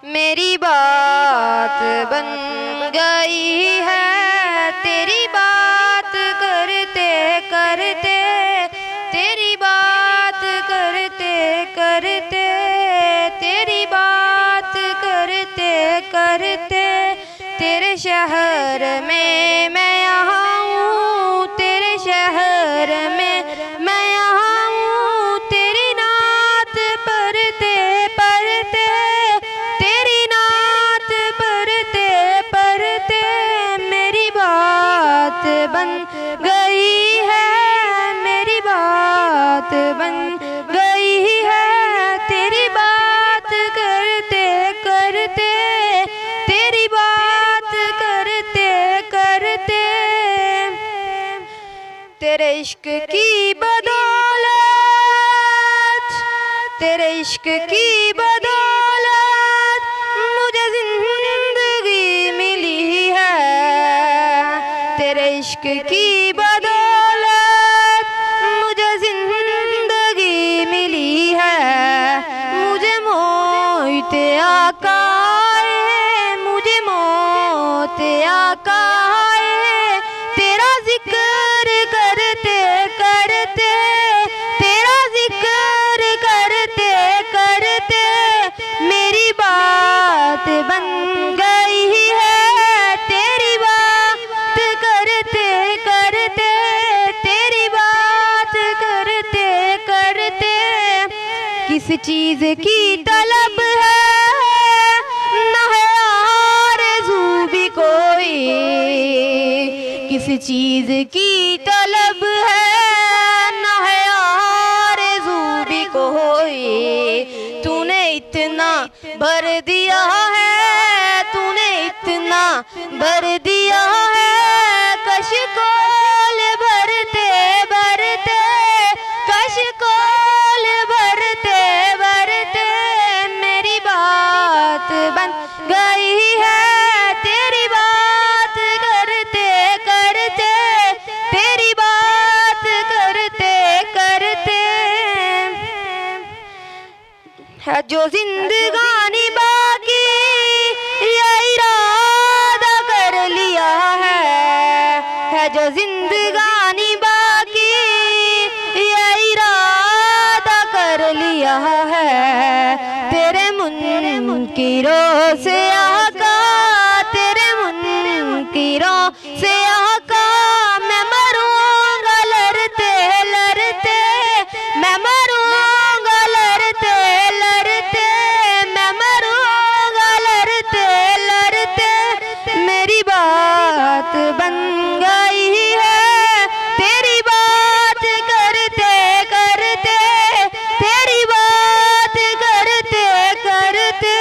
मेरी बात बन गई है तेरी बात करते करते, तेरी बात करते करते, तेरी बात करते करते। तेरे शहर में मैं यहाँ हूँ, तेरे शहर में मैं यहाँ हूँ, तेरी नात पढ़ते पढ़ते, तेरी नात पढ़ते पढ़ते। मेरी बात बन गई है, मेरी बात बन गई है तेरी बात करते करते, तेरी बात करते करते। तेरे इश्क की बदौलत, तेरे इश्क की बदौलत मुझे जिंदगी मिली है, तेरे इश्क की बदौलत मुझे जिंदगी मिली है। मुझे मौत आका है, मुझे मौत आका है, तेरा जिक्र करते करते, तेरा जिक्र करते करते। मेरी बात बन गई है तेरी बात करते करते, तेरी बात करते करते। किस चीज की तलब है न है आरज़ू भी कोई, किस चीज की तलब है न है आरज़ू भी कोई। तूने इतना भर दिया है, तूने इतना भर दिया है, कशकोल भरते भरते, कशकोल भरते भरते। मेरी बात बन गई है तेरी बात करते करते, तेरी बात करते करते। है जो जिंदगानी बाकी ये इरादा कर लिया है जो जिंदगानी बाकी ये इरादा कर लिया है। तेरे मुनकिरों से आका, तेरे मुनकिरों से आका, मैं मरूंगा लड़ते लड़ते, मैं मरूंगा लड़ते लड़ते, मैं मरूंगा लड़ते लड़ते। मेरी बात बन गई है तेरी बात करते करते, तेरी बात करते करते।